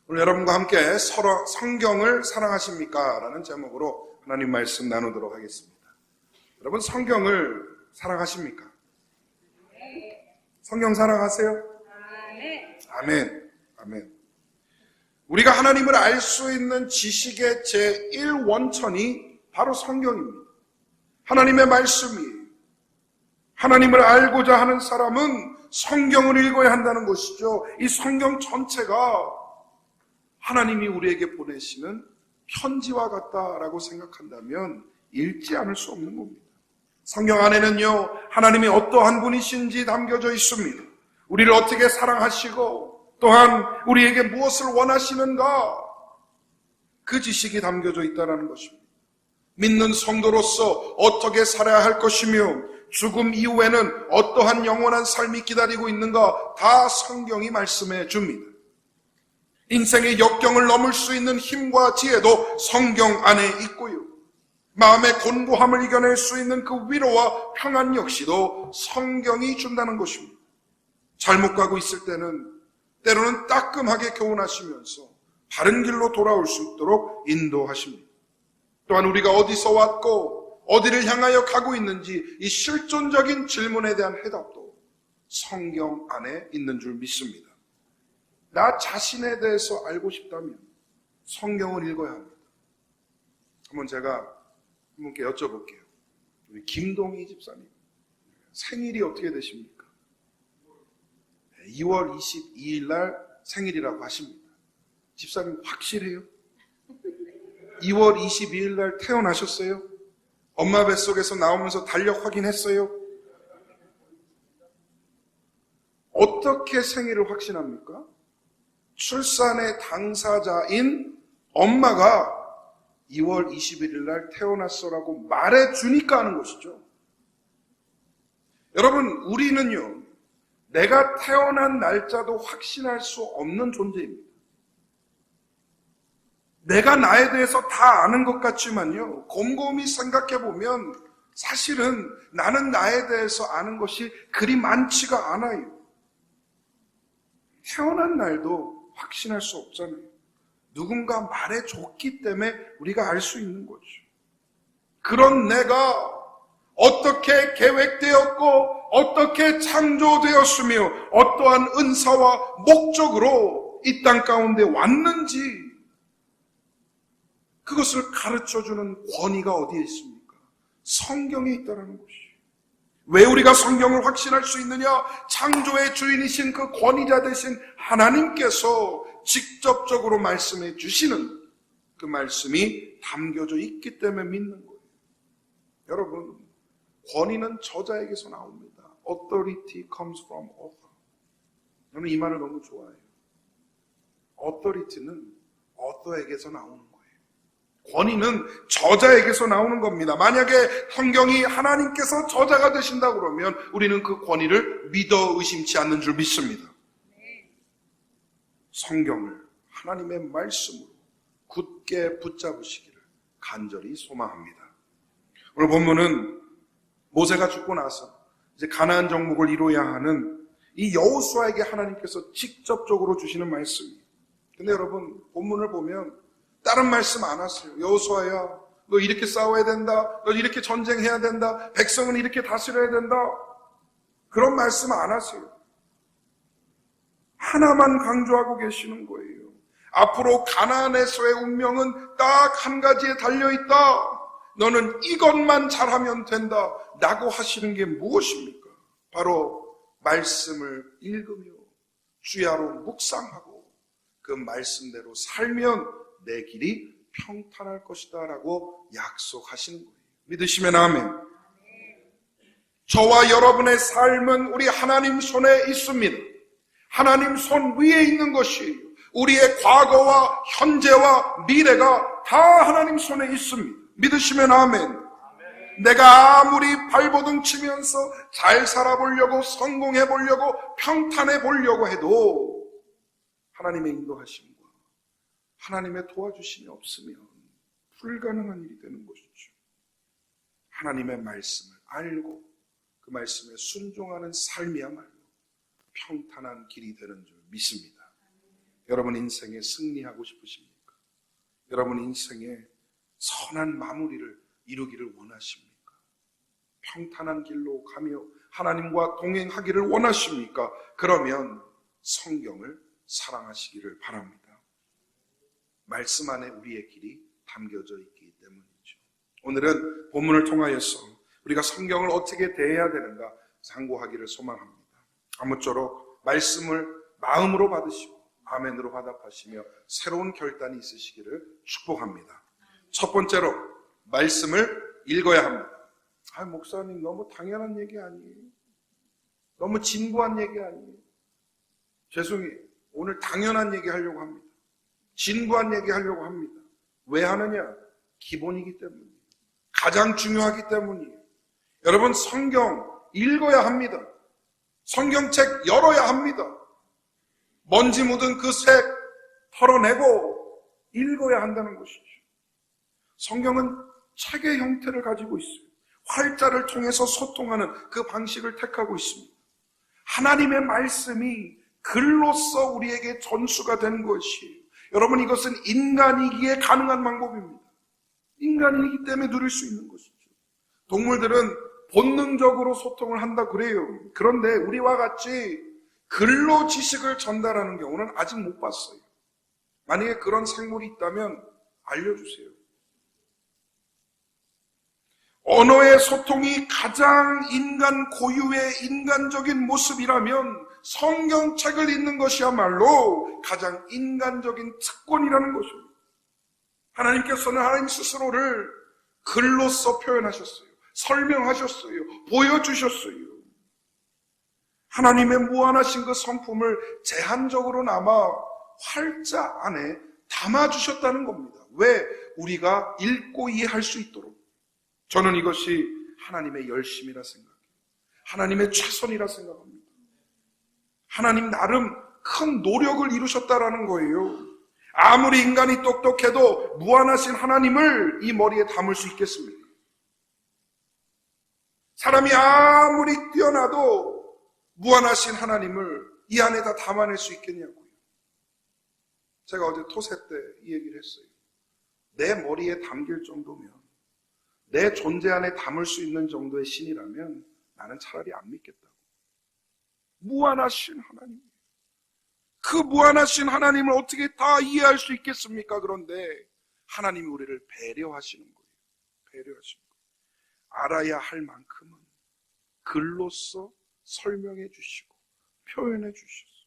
오늘 여러분과 함께 서로 성경을 사랑하십니까? 라는 제목으로 하나님 말씀 나누도록 하겠습니다. 여러분, 성경을 사랑하십니까? 성경 사랑하세요? 아멘. 아멘. 우리가 하나님을 알 수 있는 지식의 제1원천이 바로 성경입니다. 하나님의 말씀이 하나님을 알고자 하는 사람은 성경을 읽어야 한다는 것이죠. 이 성경 전체가 하나님이 우리에게 보내시는 편지와 같다라고 생각한다면 읽지 않을 수 없는 겁니다. 성경 안에는요, 하나님이 어떠한 분이신지 담겨져 있습니다. 우리를 어떻게 사랑하시고 또한 우리에게 무엇을 원하시는가, 그 지식이 담겨져 있다는 것입니다. 믿는 성도로서 어떻게 살아야 할 것이며 죽음 이후에는 어떠한 영원한 삶이 기다리고 있는가, 다 성경이 말씀해 줍니다. 인생의 역경을 넘을 수 있는 힘과 지혜도 성경 안에 있고요, 마음의 곤고함을 이겨낼 수 있는 그 위로와 평안 역시도 성경이 준다는 것입니다. 잘못 가고 있을 때는 때로는 따끔하게 교훈하시면서 바른 길로 돌아올 수 있도록 인도하십니다. 또한 우리가 어디서 왔고 어디를 향하여 가고 있는지 이 실존적인 질문에 대한 해답도 성경 안에 있는 줄 믿습니다. 나 자신에 대해서 알고 싶다면 성경을 읽어야 합니다. 한번 제가 분께 여쭤볼게요. 우리 김동희 집사님, 생일이 어떻게 되십니까? 2월 22일 날 생일이라고 하십니다. 집사님 확실해요? 2월 22일 날 태어나셨어요? 엄마 뱃속에서 나오면서 달력 확인했어요? 어떻게 생일을 확신합니까? 출산의 당사자인 엄마가 2월 21일 날 태어났어라고 말해주니까 하는 것이죠. 여러분, 우리는요, 내가 태어난 날짜도 확신할 수 없는 존재입니다. 내가 나에 대해서 다 아는 것 같지만요, 곰곰이 생각해보면 사실은 나는 나에 대해서 아는 것이 그리 많지가 않아요. 태어난 날도 확신할 수 없잖아요. 누군가 말해줬기 때문에 우리가 알 수 있는 거죠. 그런 내가 어떻게 계획되었고 어떻게 창조되었으며 어떠한 은사와 목적으로 이 땅 가운데 왔는지, 그것을 가르쳐주는 권위가 어디에 있습니까? 성경에 있다는 것이. 왜 우리가 성경을 확신할 수 있느냐? 창조의 주인이신 그 권위자 되신 하나님께서 직접적으로 말씀해 주시는 그 말씀이 담겨져 있기 때문에 믿는 거예요. 여러분, 권위는 저자에게서 나옵니다. Authority comes from author. 저는 이 말을 너무 좋아해요. Authority는 author에게서 나오는 거예요. 권위는 저자에게서 나오는 겁니다. 만약에 성경이 하나님께서 저자가 되신다 그러면 우리는 그 권위를 믿어 의심치 않는 줄 믿습니다. 성경을 하나님의 말씀으로 굳게 붙잡으시기를 간절히 소망합니다. 오늘 본문은 모세가 죽고 나서 이제 가나안 정복을 이루어야 하는 이 여호수아에게 하나님께서 직접적으로 주시는 말씀이에요. 근데 여러분, 본문을 보면 다른 말씀 안 하세요. 여호수아야, 너 이렇게 싸워야 된다, 너 이렇게 전쟁해야 된다, 백성은 이렇게 다스려야 된다, 그런 말씀 안 하세요. 하나만 강조하고 계시는 거예요. 앞으로 가나안에서의 운명은 딱 한 가지에 달려있다. 너는 이것만 잘하면 된다 라고 하시는 게 무엇입니까? 바로 말씀을 읽으며 주야로 묵상하고 그 말씀대로 살면 내 길이 평탄할 것이다 라고 약속하시는 거예요. 믿으시면 아멘. 저와 여러분의 삶은 우리 하나님 손에 있습니다. 하나님 손 위에 있는 것이에요. 우리의 과거와 현재와 미래가 다 하나님 손에 있습니다. 믿으시면 아멘. 내가 아무리 발버둥 치면서 잘 살아보려고, 성공해보려고, 평탄해보려고 해도 하나님의 인도하심과 하나님의 도와주심이 없으면 불가능한 일이 되는 것이죠. 하나님의 말씀을 알고 그 말씀에 순종하는 삶이야말로 평탄한 길이 되는 줄 믿습니다. 여러분 인생에 승리하고 싶으십니까? 여러분 인생에 선한 마무리를 이루기를 원하십니까? 평탄한 길로 가며 하나님과 동행하기를 원하십니까? 그러면 성경을 사랑하시기를 바랍니다. 말씀 안에 우리의 길이 담겨져 있기 때문이죠. 오늘은 본문을 통하여서 우리가 성경을 어떻게 대해야 되는가 상고하기를 소망합니다. 아무쪼록 말씀을 마음으로 받으시고 아멘으로 화답하시며 새로운 결단이 있으시기를 축복합니다. 첫 번째로 말씀을 읽어야 합니다. 목사님 너무 당연한 얘기 아니에요? 너무 진부한 얘기 아니에요? 죄송해요. 오늘 당연한 얘기 하려고 합니다. 진부한 얘기 하려고 합니다. 왜 하느냐? 기본이기 때문이에요. 가장 중요하기 때문이에요. 여러분 성경 읽어야 합니다. 성경책 열어야 합니다. 먼지 묻은 그 색 털어내고 읽어야 한다는 것이죠. 성경은 책의 형태를 가지고 있어요. 활자를 통해서 소통하는 그 방식을 택하고 있습니다. 하나님의 말씀이 글로써 우리에게 전수가 된 것이에요. 여러분 이것은 인간이기에 가능한 방법입니다. 인간이기 때문에 누릴 수 있는 것이죠. 동물들은 본능적으로 소통을 한다 그래요. 그런데 우리와 같이 글로 지식을 전달하는 경우는 아직 못 봤어요. 만약에 그런 생물이 있다면 알려주세요. 언어의 소통이 가장 인간 고유의 인간적인 모습이라면 성경책을 읽는 것이야말로 가장 인간적인 특권이라는 것입니다. 하나님께서는 하나님 스스로를 글로써 표현하셨어요. 설명하셨어요. 보여주셨어요. 하나님의 무한하신 그 성품을 제한적으로나마 활자 안에 담아주셨다는 겁니다. 왜? 우리가 읽고 이해할 수 있도록. 저는 이것이 하나님의 열심이라 생각해요. 하나님의 최선이라 생각합니다. 하나님 나름 큰 노력을 이루셨다라는 거예요. 아무리 인간이 똑똑해도 무한하신 하나님을 이 머리에 담을 수 있겠습니까? 사람이 아무리 뛰어나도 무한하신 하나님을 이 안에 다 담아낼 수 있겠냐고요. 제가 어제 토세 때 이 얘기를 했어요. 내 머리에 담길 정도면, 내 존재 안에 담을 수 있는 정도의 신이라면 나는 차라리 안 믿겠다고. 무한하신 하나님. 그 무한하신 하나님을 어떻게 다 이해할 수 있겠습니까? 그런데 하나님이 우리를 배려하시는 거예요. 배려하시는 거예요. 알아야 할 만큼은 글로써 설명해 주시고 표현해 주셨어요.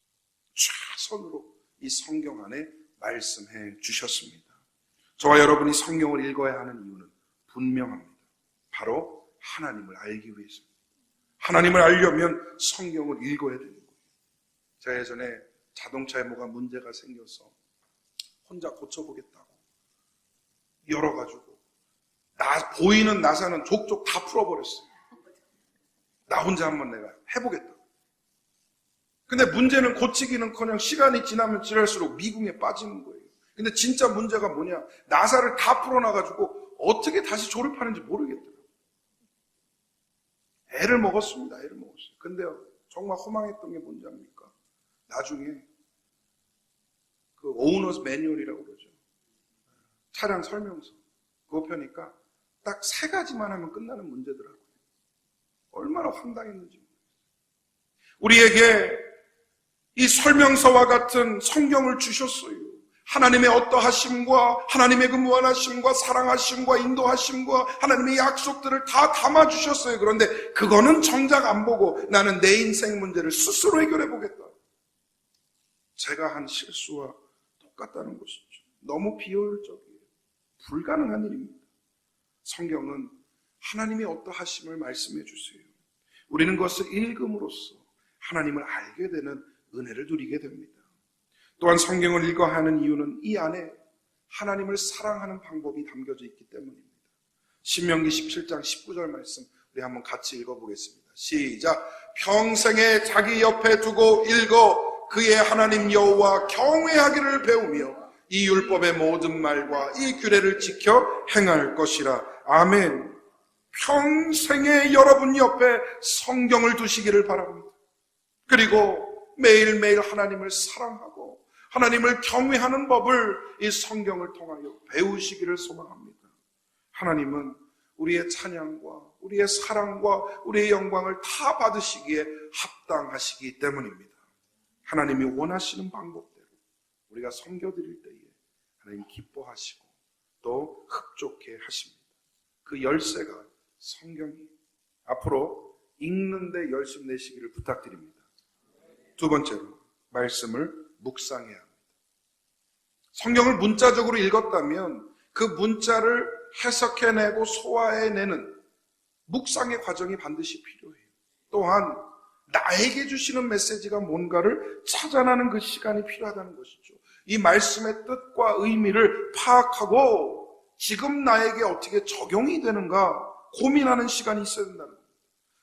최선으로 이 성경 안에 말씀해 주셨습니다. 저와 여러분이 성경을 읽어야 하는 이유는 분명합니다. 바로 하나님을 알기 위해서입니다. 하나님을 알려면 성경을 읽어야 되는 거예요. 제가 예전에 자동차에 뭐가 문제가 생겨서 혼자 고쳐보겠다고 열어가지고 보이는 나사는 족족 다 풀어버렸어요. 나 혼자 한번 내가 해보겠다고. 근데 문제는 고치기는커녕 시간이 지나면 지날수록 미궁에 빠지는 거예요. 근데 진짜 문제가 뭐냐? 나사를 다 풀어놔가지고 어떻게 다시 조립하는지 모르겠더라고요. 애를 먹었습니다. 애를 먹었어요. 근데요, 정말 허망했던 게 뭔지 압니까? 나중에 그 오너스 매뉴얼이라고 그러죠. 차량 설명서. 그거 펴니까 딱 3가지만 하면 끝나는 문제더라고요. 얼마나 황당했는지. 우리에게 이 설명서와 같은 성경을 주셨어요. 하나님의 어떠하심과 하나님의 그 무한하심과 사랑하심과 인도하심과 하나님의 약속들을 다 담아주셨어요. 그런데 그거는 정작 안 보고 나는 내 인생 문제를 스스로 해결해 보겠다. 제가 한 실수와 똑같다는 것이죠. 너무 비효율적이에요. 불가능한 일입니다. 성경은 하나님의 어떠하심을 말씀해 주세요. 우리는 그것을 읽음으로써 하나님을 알게 되는 은혜를 누리게 됩니다. 또한 성경을 읽어야 하는 이유는 이 안에 하나님을 사랑하는 방법이 담겨져 있기 때문입니다. 신명기 17장 19절 말씀 우리 한번 같이 읽어보겠습니다. 시작. 평생에 자기 옆에 두고 읽어 그의 하나님 여호와 경외하기를 배우며 이 율법의 모든 말과 이 규례를 지켜 행할 것이라. 아멘. 평생에 여러분 옆에 성경을 두시기를 바랍니다. 그리고 매일매일 하나님을 사랑하고 하나님을 경외하는 법을 이 성경을 통하여 배우시기를 소망합니다. 하나님은 우리의 찬양과 우리의 사랑과 우리의 영광을 다 받으시기에 합당하시기 때문입니다. 하나님이 원하시는 방법대로 우리가 섬겨드릴 때에 하나님 기뻐하시고 또 흡족해 하십니다. 그 열쇠가 성경이에요. 앞으로 읽는데 열심 내시기를 부탁드립니다. 두 번째로 말씀을 묵상해야 합니다. 성경을 문자적으로 읽었다면 그 문자를 해석해내고 소화해내는 묵상의 과정이 반드시 필요해요. 또한 나에게 주시는 메시지가 뭔가를 찾아내는 그 시간이 필요하다는 것이죠. 이 말씀의 뜻과 의미를 파악하고 지금 나에게 어떻게 적용이 되는가 고민하는 시간이 있어야 된다는 거예요.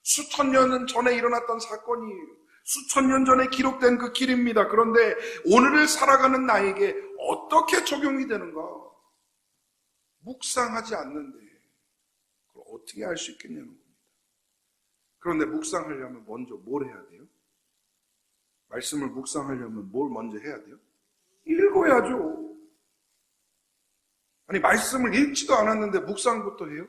수천 년 전에 일어났던 사건이에요. 수천 년 전에 기록된 그 길입니다. 그런데 오늘을 살아가는 나에게 어떻게 적용이 되는가 묵상하지 않는데 그걸 어떻게 알 수 있겠냐는 겁니다. 그런데 묵상하려면 먼저 뭘 해야 돼요? 말씀을 묵상하려면 뭘 먼저 해야 돼요? 읽어야죠. 아니 말씀을 읽지도 않았는데 묵상부터 해요?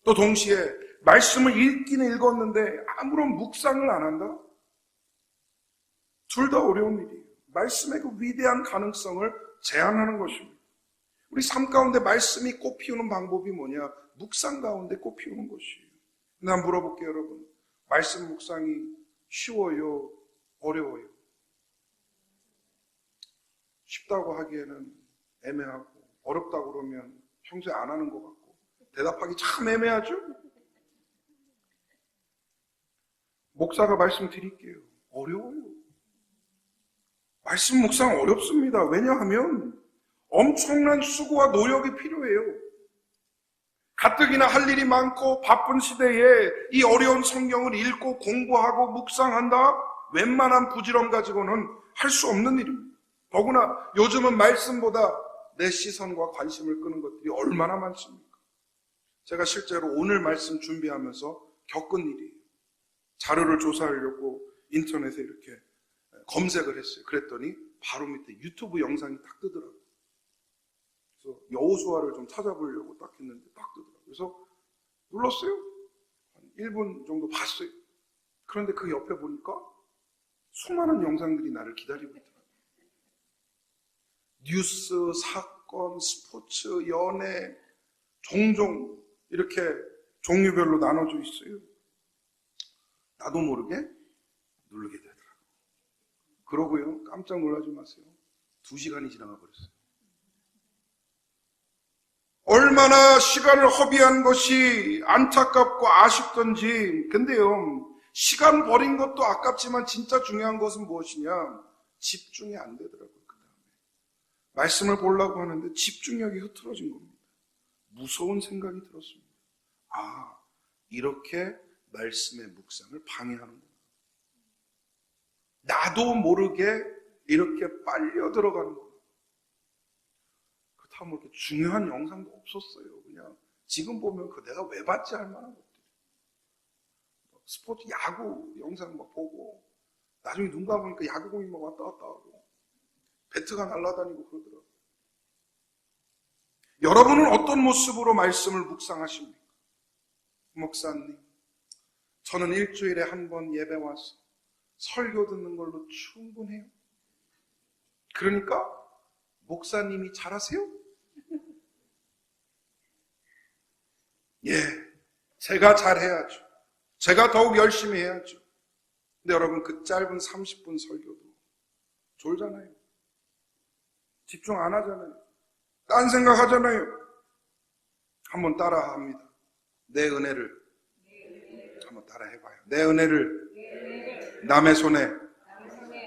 또 동시에 말씀을 읽기는 읽었는데 아무런 묵상을 안 한다? 둘 다 어려운 일이에요. 말씀의 그 위대한 가능성을 제한하는 것입니다. 우리 삶 가운데 말씀이 꽃피우는 방법이 뭐냐? 묵상 가운데 꽃피우는 것이에요. 근데 한번 물어볼게요, 여러분. 말씀 묵상이 쉬워요? 어려워요? 쉽다고 하기에는 애매하고 어렵다고 그러면 평소에 안 하는 것 같고 대답하기 참 애매하죠? 목사가 말씀드릴게요. 어려워요. 말씀 묵상 어렵습니다. 왜냐하면 엄청난 수고와 노력이 필요해요. 가뜩이나 할 일이 많고 바쁜 시대에 이 어려운 성경을 읽고 공부하고 묵상한다? 웬만한 부지런 가지고는 할 수 없는 일입니다. 더구나 요즘은 말씀보다 내 시선과 관심을 끄는 것들이 얼마나 많습니까? 제가 실제로 오늘 말씀 준비하면서 겪은 일이에요. 자료를 조사하려고 인터넷에 이렇게 검색을 했어요. 그랬더니 바로 밑에 유튜브 영상이 딱 뜨더라고요. 그래서 여호수아를 좀 찾아보려고 딱 했는데 딱 뜨더라고요. 그래서 눌렀어요. 한 1분 정도 봤어요. 그런데 그 옆에 보니까 수많은 영상들이 나를 기다리고 있더라고요. 뉴스, 사건, 스포츠, 연애, 종종 이렇게 종류별로 나눠져 있어요. 나도 모르게 누르게 되더라고요. 그러고요, 깜짝 놀라지 마세요. 2시간이 지나가 버렸어요. 얼마나 시간을 허비한 것이 안타깝고 아쉽던지. 근데요, 시간 버린 것도 아깝지만 진짜 중요한 것은 무엇이냐? 집중이 안 되더라고요. 그 다음에 말씀을 보려고 하는데 집중력이 흐트러진 겁니다. 무서운 생각이 들었습니다. 아, 이렇게 말씀의 묵상을 방해하는구나. 나도 모르게 이렇게 빨려 들어가는구나. 그렇다면 이렇게 중요한 영상도 없었어요. 그냥 지금 보면 그 내가 왜 봤지 할 만한 것들. 스포츠 야구 영상 막 보고 나중에 눈 감으니까 야구공이 막 왔다 갔다 하고 배트가 날아다니고 그러더라고요. 여러분은 어떤 모습으로 말씀을 묵상하십니까? 목사님, 저는 일주일에 한 번 예배 와서 설교 듣는 걸로 충분해요. 그러니까 목사님이 잘하세요? 예, 제가 잘해야죠. 제가 더욱 열심히 해야죠. 근데 여러분, 그 짧은 30분 설교도 졸잖아요. 집중 안 하잖아요. 딴 생각 하잖아요. 한번 따라 합니다. 내 은혜를 한번 따라 해봐요. 내 은혜를 남의 손에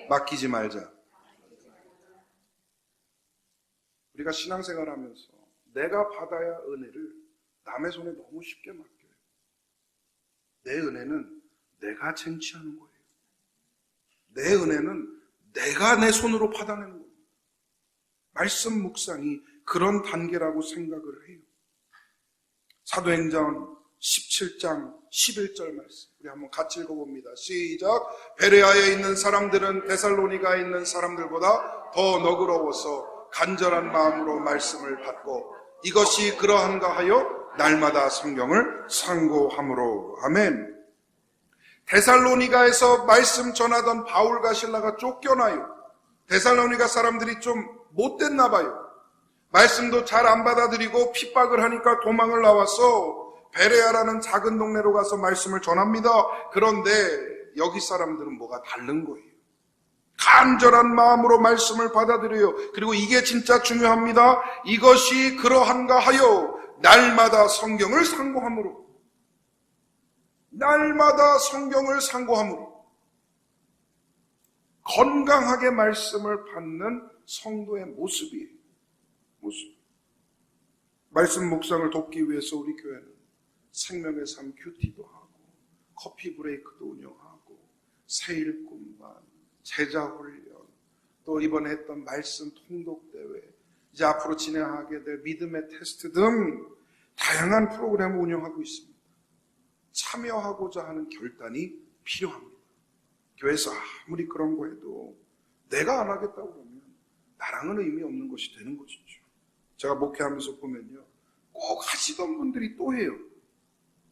맡기지 말자. 우리가 신앙생활 하면서 내가 받아야 은혜를 남의 손에 너무 쉽게 맡겨요. 내 은혜는 내가 쟁취하는 거예요. 내 은혜는 내가 내 손으로 받아내는 거예요. 말씀 묵상이 그런 단계라고 생각을 해요. 사도행전 17장 11절 말씀. 우리 한번 같이 읽어봅니다. 시작. 베레아에 있는 사람들은 데살로니가에 있는 사람들보다 더 너그러워서 간절한 마음으로 말씀을 받고 이것이 그러한가 하여 날마다 성경을 상고함으로. 아멘. 데살로니가에서 말씀 전하던 바울과 실라가 쫓겨나요. 데살로니가 사람들이 좀 못됐나 봐요. 말씀도 잘 안 받아들이고 핍박을 하니까 도망을 나와서 베레아라는 작은 동네로 가서 말씀을 전합니다. 그런데 여기 사람들은 뭐가 다른 거예요. 간절한 마음으로 말씀을 받아들여요. 그리고 이게 진짜 중요합니다. 이것이 그러한가 하여 날마다 성경을 상고함으로. 날마다 성경을 상고함으로. 건강하게 말씀을 받는 성도의 모습이에요. 모습. 말씀 묵상을 돕기 위해서 우리 교회는 생명의 삶 큐티도 하고 커피 브레이크도 운영하고 세일 꿈반, 제자 훈련, 또 이번에 했던 말씀 통독 대회, 이제 앞으로 진행하게 될 믿음의 테스트 등 다양한 프로그램을 운영하고 있습니다. 참여하고자 하는 결단이 필요합니다. 교회에서 아무리 그런 거 해도 내가 안 하겠다고 그러면 나랑은 의미 없는 것이 되는 것이죠. 제가 목회하면서 보면요, 꼭 하시던 분들이 또 해요.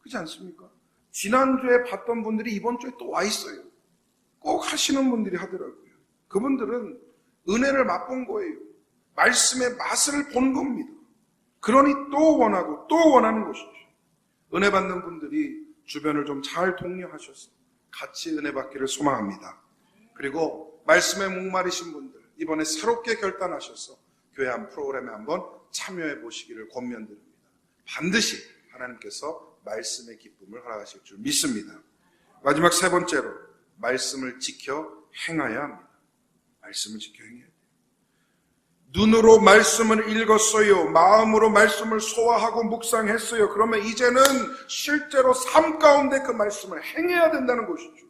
그렇지 않습니까? 지난주에 봤던 분들이 이번 주에 또 와 있어요. 꼭 하시는 분들이 하더라고요. 그분들은 은혜를 맛본 거예요. 말씀의 맛을 본 겁니다. 그러니 또 원하고 또 원하는 것이죠. 은혜 받는 분들이 주변을 좀 잘 독려하셔서 같이 은혜 받기를 소망합니다. 그리고 말씀에 목마르신 분들, 이번에 새롭게 결단하셔서 교회 한 프로그램에 한번 참여해 보시기를 권면드립니다. 반드시 하나님께서 말씀의 기쁨을 허락하실 줄 믿습니다. 마지막 세 번째로, 말씀을 지켜 행해야 합니다. 말씀을 지켜 행해야 돼요. 눈으로 말씀을 읽었어요. 마음으로 말씀을 소화하고 묵상했어요. 그러면 이제는 실제로 삶 가운데 그 말씀을 행해야 된다는 것이죠.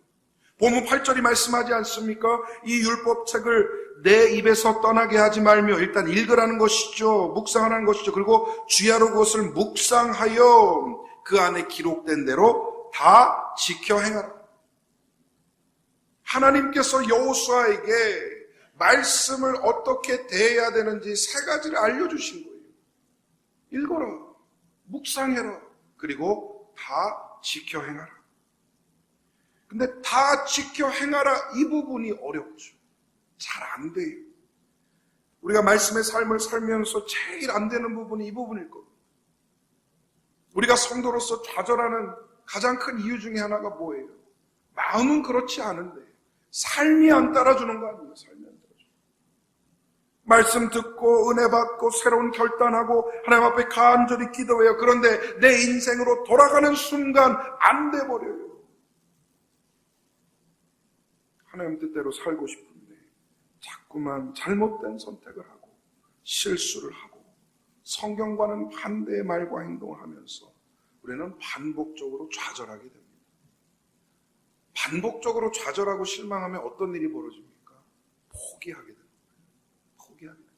본문 8절이 말씀하지 않습니까? 이 율법책을 내 입에서 떠나게 하지 말며 일단 읽으라는 것이죠. 묵상하라는 것이죠. 그리고 주야로 그것을 묵상하여 그 안에 기록된 대로 다 지켜 행하라. 하나님께서 여호수아에게 말씀을 어떻게 대해야 되는지 세 가지를 알려주신 거예요. 읽어라, 묵상해라, 그리고 다 지켜 행하라. 근데 다 지켜 행하라, 이 부분이 어렵죠. 잘 안 돼요. 우리가 말씀의 삶을 살면서 제일 안 되는 부분이 이 부분일 겁니다. 우리가 성도로서 좌절하는 가장 큰 이유 중에 하나가 뭐예요? 마음은 그렇지 않은데 삶이 안 따라주는 거 아니에요? 삶이 안 따라주는. 말씀 듣고 은혜 받고 새로운 결단하고 하나님 앞에 간절히 기도해요. 그런데 내 인생으로 돌아가는 순간 안 돼버려요. 하나님 뜻대로 살고 싶은데 자꾸만 잘못된 선택을 하고 실수를 하고 성경과는 반대의 말과 행동을 하면서 우리는 반복적으로 좌절하게 됩니다. 반복적으로 좌절하고 실망하면 어떤 일이 벌어집니까? 포기하게 됩니다. 포기하게 됩니다.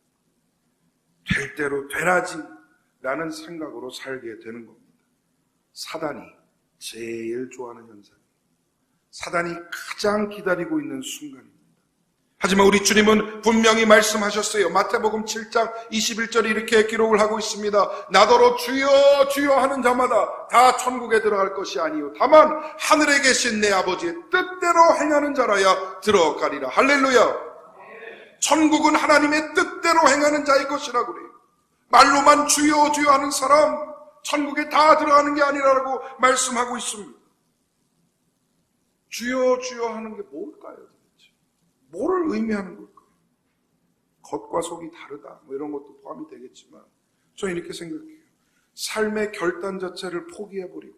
될 대로 되라지 라는 생각으로 살게 되는 겁니다. 사단이 제일 좋아하는 현상이에요. 사단이 가장 기다리고 있는 순간입니다. 하지만 우리 주님은 분명히 말씀하셨어요. 마태복음 7장 21절에 이렇게 기록을 하고 있습니다. 나더러 주여 주여 하는 자마다 다 천국에 들어갈 것이 아니요 다만 하늘에 계신 내 아버지의 뜻대로 행하는 자라야 들어가리라. 할렐루야. 천국은 하나님의 뜻대로 행하는 자의 것이라고 그래요. 말로만 주여 주여 하는 사람 천국에 다 들어가는 게 아니라고 말씀하고 있습니다. 주여 주여 하는 게 뭘까요? 도대체? 뭐를 의미하는 걸까요? 겉과 속이 다르다 뭐 이런 것도 포함이 되겠지만 저는 이렇게 생각해요. 삶의 결단 자체를 포기해버리고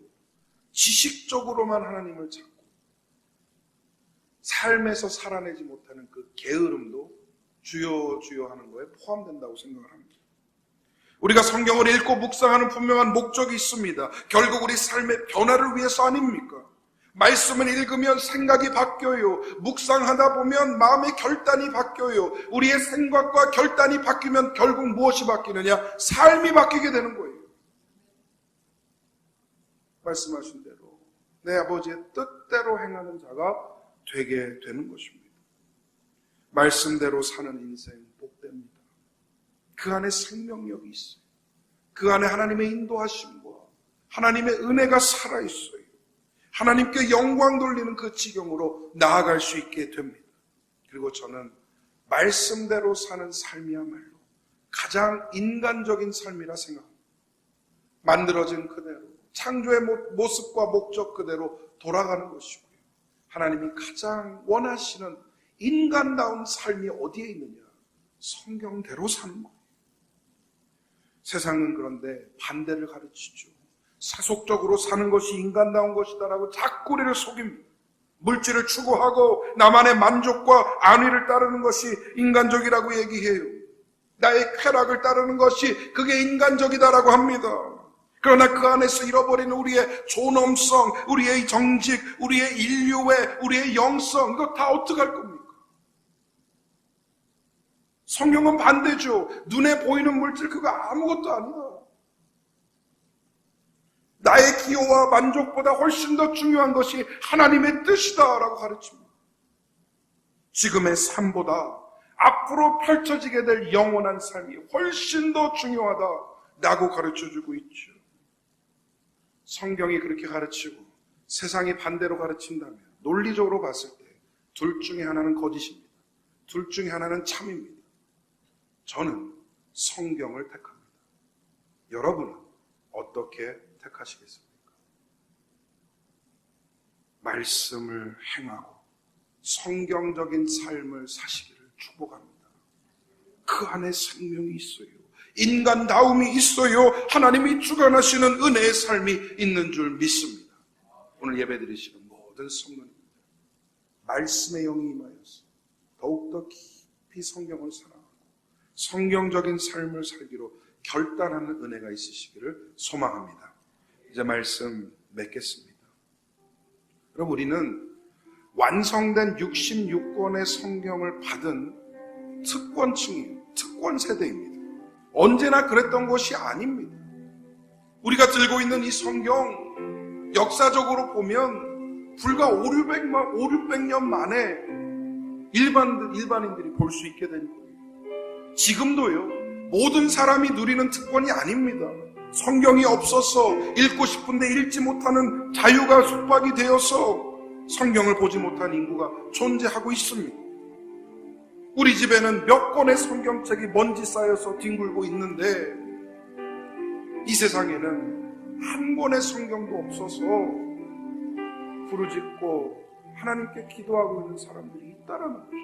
지식적으로만 하나님을 찾고 삶에서 살아내지 못하는 그 게으름도 주여 주여 하는 거에 포함된다고 생각을 합니다. 우리가 성경을 읽고 묵상하는 분명한 목적이 있습니다. 결국 우리 삶의 변화를 위해서 아닙니까? 말씀을 읽으면 생각이 바뀌어요. 묵상하다 보면 마음의 결단이 바뀌어요. 우리의 생각과 결단이 바뀌면 결국 무엇이 바뀌느냐? 삶이 바뀌게 되는 거예요. 말씀하신 대로 내 아버지의 뜻대로 행하는 자가 되게 되는 것입니다. 말씀대로 사는 인생 복됩니다. 그 안에 생명력이 있어요. 그 안에 하나님의 인도하심과 하나님의 은혜가 살아있어요. 하나님께 영광 돌리는 그 지경으로 나아갈 수 있게 됩니다. 그리고 저는 말씀대로 사는 삶이야말로 가장 인간적인 삶이라 생각합니다. 만들어진 그대로 창조의 모습과 목적 그대로 돌아가는 것이고요. 하나님이 가장 원하시는 인간다운 삶이 어디에 있느냐? 성경대로 사는 거예요. 세상은 그런데 반대를 가르치죠. 세속적으로 사는 것이 인간다운 것이다라고 자꾸 우리를 속입니다. 물질을 추구하고 나만의 만족과 안위를 따르는 것이 인간적이라고 얘기해요. 나의 쾌락을 따르는 것이 그게 인간적이다라고 합니다. 그러나 그 안에서 잃어버리는 우리의 존엄성, 우리의 정직, 우리의 인류애, 우리의 영성, 이거 다 어떡할 겁니까? 성경은 반대죠. 눈에 보이는 물질 그거 아무것도 아니다. 나의 기호와 만족보다 훨씬 더 중요한 것이 하나님의 뜻이다라고 가르칩니다. 지금의 삶보다 앞으로 펼쳐지게 될 영원한 삶이 훨씬 더 중요하다라고 가르쳐주고 있죠. 성경이 그렇게 가르치고 세상이 반대로 가르친다면 논리적으로 봤을 때 둘 중에 하나는 거짓입니다. 둘 중에 하나는 참입니다. 저는 성경을 택합니다. 여러분은 어떻게 택하시겠습니까? 말씀을 행하고 성경적인 삶을 사시기를 축복합니다. 그 안에 생명이 있어요. 인간다움이 있어요. 하나님이 주관하시는 은혜의 삶이 있는 줄 믿습니다. 오늘 예배드리시는 모든 성도님들 말씀의 영이 임하여서 더욱더 깊이 성경을 사랑하고 성경적인 삶을 살기로 결단하는 은혜가 있으시기를 소망합니다. 이제 말씀 맺겠습니다. 여러분, 우리는 완성된 66권의 성경을 받은 특권층이에요. 특권 세대입니다. 언제나 그랬던 것이 아닙니다. 우리가 들고 있는 이 성경 역사적으로 보면 불과 500년 만에 일반인들이 볼 수 있게 된 거예요. 지금도요, 모든 사람이 누리는 특권이 아닙니다. 성경이 없어서 읽고 싶은데 읽지 못하는 자유가 숙박이 되어서 성경을 보지 못한 인구가 존재하고 있습니다. 우리 집에는 몇 권의 성경책이 먼지 쌓여서 뒹굴고 있는데 이 세상에는 한 권의 성경도 없어서 부르짖고 하나님께 기도하고 있는 사람들이 있다라는 것이죠.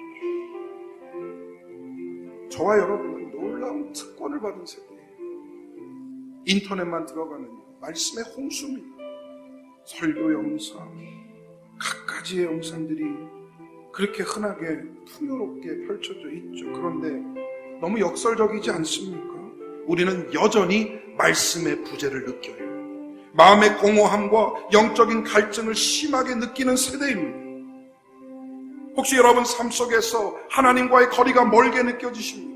저와 여러분은 놀라운 특권을 받은 세대예요. 인터넷만 들어가면 말씀의 홍수입니다. 설교 영상, 각가지의 영상들이 그렇게 흔하게 풍요롭게 펼쳐져 있죠. 그런데 너무 역설적이지 않습니까? 우리는 여전히 말씀의 부재를 느껴요. 마음의 공허함과 영적인 갈증을 심하게 느끼는 세대입니다. 혹시 여러분 삶 속에서 하나님과의 거리가 멀게 느껴지십니까?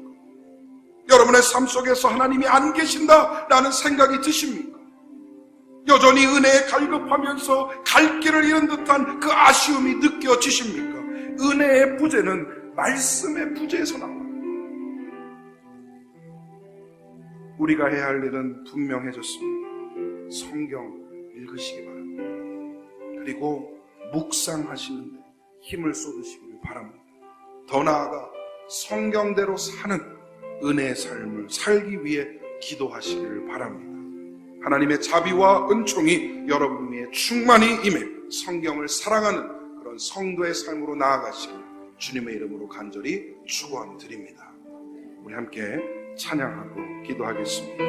여러분의 삶 속에서 하나님이 안 계신다라는 생각이 드십니까? 여전히 은혜에 갈급하면서 갈 길을 잃은 듯한 그 아쉬움이 느껴지십니까? 은혜의 부재는 말씀의 부재에서 나옵니다. 우리가 해야 할 일은 분명해졌습니다. 성경 읽으시기 바랍니다. 그리고 묵상하시는데 힘을 쏟으시기를 바랍니다. 더 나아가 성경대로 사는 은혜의 삶을 살기 위해 기도하시기를 바랍니다. 하나님의 자비와 은총이 여러분 위에 충만히 임해 성경을 사랑하는 그런 성도의 삶으로 나아가시길 주님의 이름으로 간절히 축원드립니다. 우리 함께 찬양하고 기도하겠습니다.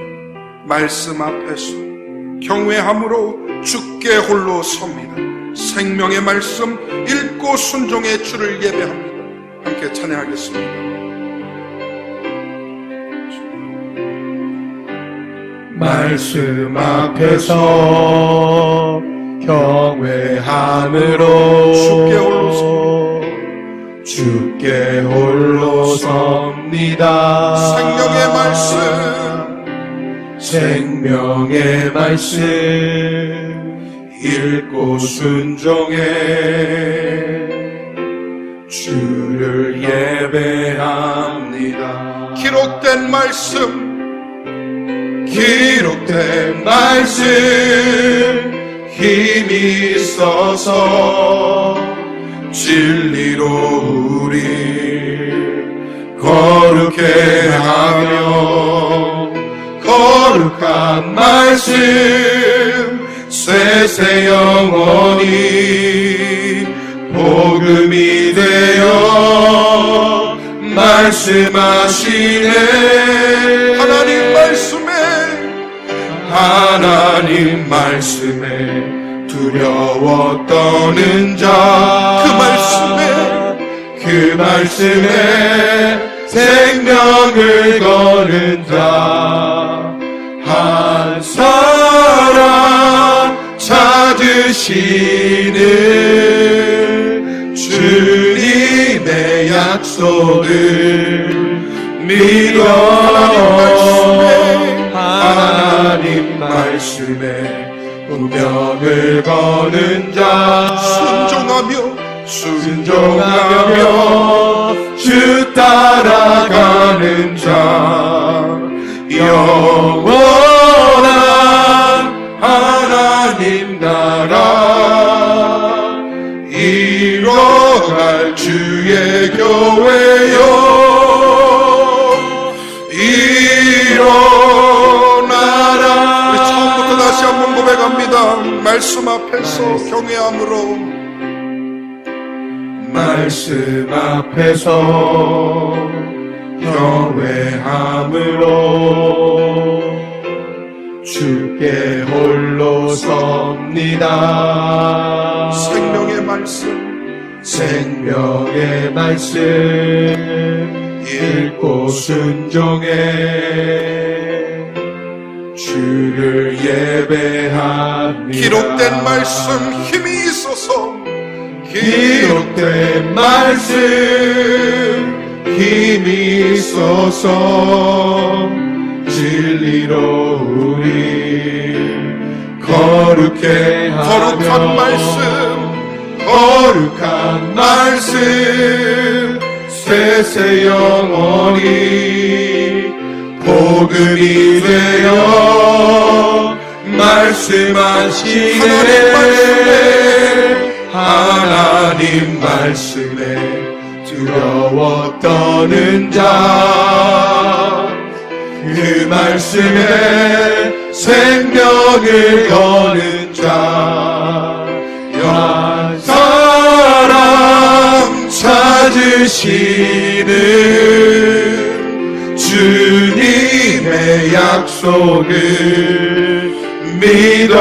말씀 앞에서 경외함으로 주께 홀로 섭니다. 생명의 말씀 읽고 순종의 주를 예배합니다. 함께 찬양하겠습니다. 말씀 앞에서 경외함으로 주께 홀로 섭니다. 생명의 말씀 읽고 순종해 주를 예배합니다. 기록된 말씀 힘이 있어서 진리로 우리 거룩해 하며 거룩한 말씀 쇠세 영원히 복음이 되어 말씀하시네. 하나님 말씀에 두려워 떠는 자 그 말씀에 생명을 거는 자 한 사람 찾으시는 주님의 약속을 믿어 하나님 말씀에 운명을 거는 자 순종하며 주 따라가는 자 영원한 하나님 나라 이뤄갈 주의 교회요 일어나라. 우리 처음부터 다시 한번 고백합니다. 말씀 앞에서 경외함으로 말씀 앞에서 경외함으로 주께 홀로 섭니다. 생명의 말씀 읽고 순종해 주를 예배합니다. 기록된 말씀 힘이 있어서 진리로 우리 거룩해 하며 거룩한 말씀 쇠세 영원히 복음이 되어 말씀하시네. 하나님 말씀에 두려워 떠는 자 그 말씀에 생명을 거는 자 한 사람 찾으시는 주님의 약속을 믿어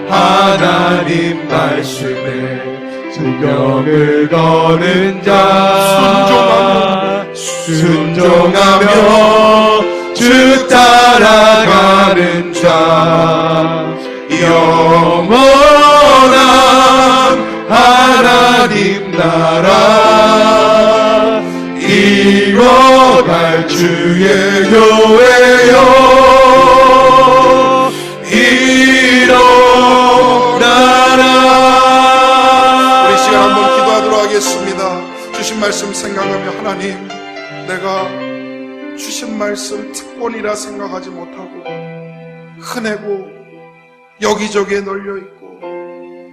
하나님 말씀에 운명을 거는 자 순종하며 주 따라가는 자 영원한 하나님 나라 이뤄갈 주의 교회요 일어나라. 우리 시간 한번 기도하도록 하겠습니다. 주신 말씀 생각하며 하나님, 내가 주신 말씀 특권이라 생각하지 못하고 흔하고 여기저기에 널려있고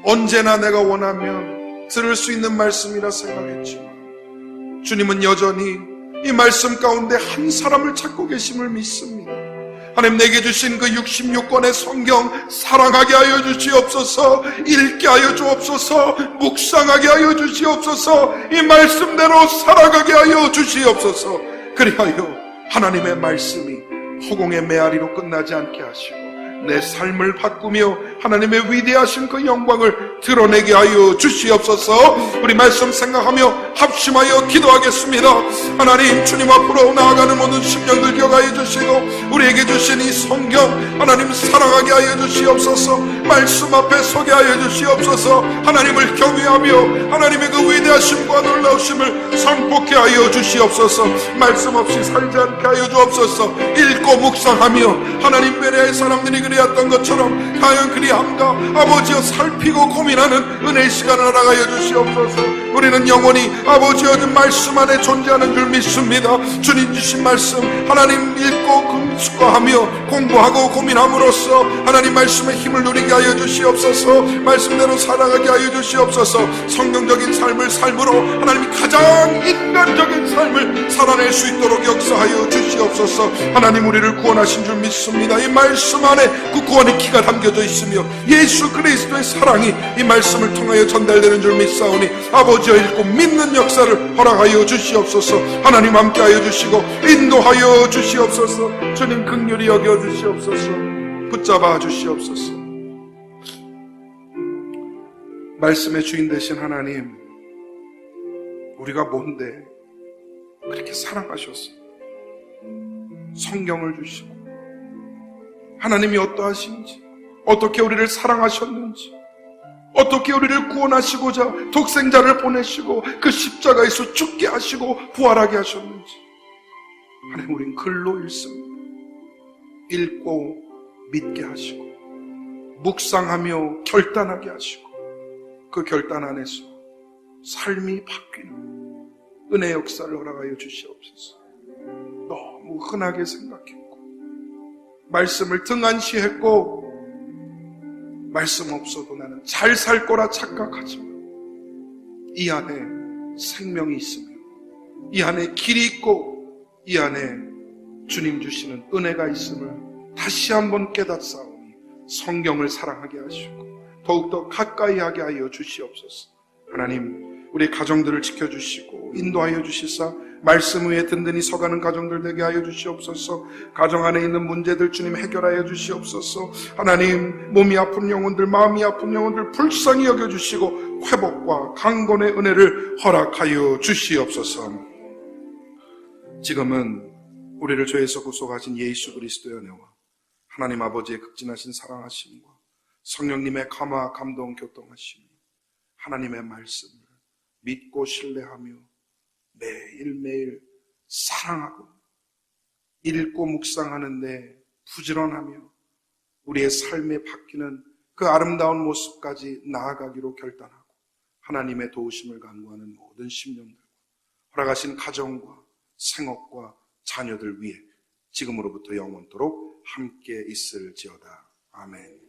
언제나 내가 원하면 들을 수 있는 말씀이라 생각했지만 주님은 여전히 이 말씀 가운데 한 사람을 찾고 계심을 믿습니다. 하나님, 내게 주신 그 66권의 성경 사랑하게 하여 주시옵소서. 읽게 하여 주옵소서. 묵상하게 하여 주시옵소서. 이 말씀대로 살아가게 하여 주시옵소서. 그리하여 하나님의 말씀이 허공의 메아리로 끝나지 않게 하시고 내 삶을 바꾸며 하나님의 위대하신 그 영광을 드러내게 하여 주시옵소서. 우리 말씀 생각하며 합심하여 기도하겠습니다. 하나님, 주님 앞으로 나아가는 모든 심령들 기억하여 주시고 우리에게 주신 이 성경 하나님 사랑하게 하여 주시옵소서. 말씀 앞에 서게 하여 주시옵소서. 하나님을 경외하며 하나님의 그 위대하심과 놀라우심을 선포케 하여 주시옵소서. 말씀 없이 살지 않게 하여 주옵소서. 읽고 묵상하며 하나님 외래의 사람들이 그리했던 것처럼 과연 그리함가 아버지여 살피고 고민하는 은혜의 시간을 허락하여 주시옵소서. 우리는 영원히 아버지여 그 말씀 안에 존재하는 줄 믿습니다. 주님 주신 말씀 하나님 읽고 금숙고하며 공부하고 고민함으로써 하나님 말씀의 힘을 누리게 하여 주시옵소서. 말씀대로 살아가게 하여 주시옵소서. 성경적인 삶을 삶으로 하나님이 가장 인간적인 삶을 살아낼 수 있도록 역사하여 주시옵소서. 하나님 우리를 구원하신 줄 믿습니다. 이 말씀 안에 그 구원의 키가 담겨져 있으며 예수 그리스도의 사랑이 이 말씀을 통하여 전달되는 줄 믿사오니 아버지여 읽고 믿는 역사를 허락하여 주시옵소서. 하나님 함께하여 주시고 인도하여 주시옵소서. 주님 긍휼히 여겨 주시옵소서. 붙잡아 주시옵소서. 말씀의 주인 되신 하나님, 우리가 뭔데 그렇게 사랑하셨어? 성경을 주시고 하나님이 어떠하신지, 어떻게 우리를 사랑하셨는지, 어떻게 우리를 구원하시고자 독생자를 보내시고 그 십자가에서 죽게 하시고 부활하게 하셨는지 하나님 우린 글로 읽습니다. 읽고 믿게 하시고 묵상하며 결단하게 하시고 그 결단 안에서 삶이 바뀌는 은혜 역사를 허락하여 주시옵소서. 너무 흔하게 생각했고 말씀을 등한시했고 말씀 없어도 나는 잘 살 거라 착각하지만 이 안에 생명이 있으며 이 안에 길이 있고 이 안에 주님 주시는 은혜가 있음을 다시 한번 깨닫사오니 성경을 사랑하게 하시고 더욱더 가까이 하게 하여 주시옵소서. 하나님 우리 가정들을 지켜주시고 인도하여 주시사 말씀 위에 든든히 서가는 가정들 되게 하여 주시옵소서. 가정 안에 있는 문제들 주님 해결하여 주시옵소서. 하나님 몸이 아픈 영혼들, 마음이 아픈 영혼들 불쌍히 여겨주시고 회복과 강건의 은혜를 허락하여 주시옵소서. 지금은 우리를 죄에서 구속하신 예수 그리스도의 은혜와 하나님 아버지의 극진하신 사랑하심과 성령님의 감화 감동 교통하심이 하나님의 말씀을 믿고 신뢰하며 매일매일 사랑하고 읽고 묵상하는데 부지런하며 우리의 삶에 바뀌는 그 아름다운 모습까지 나아가기로 결단하고 하나님의 도우심을 간구하는 모든 심령들과 허락하신 가정과 생업과 자녀들 위해 지금으로부터 영원토록 함께 있을지어다. 아멘.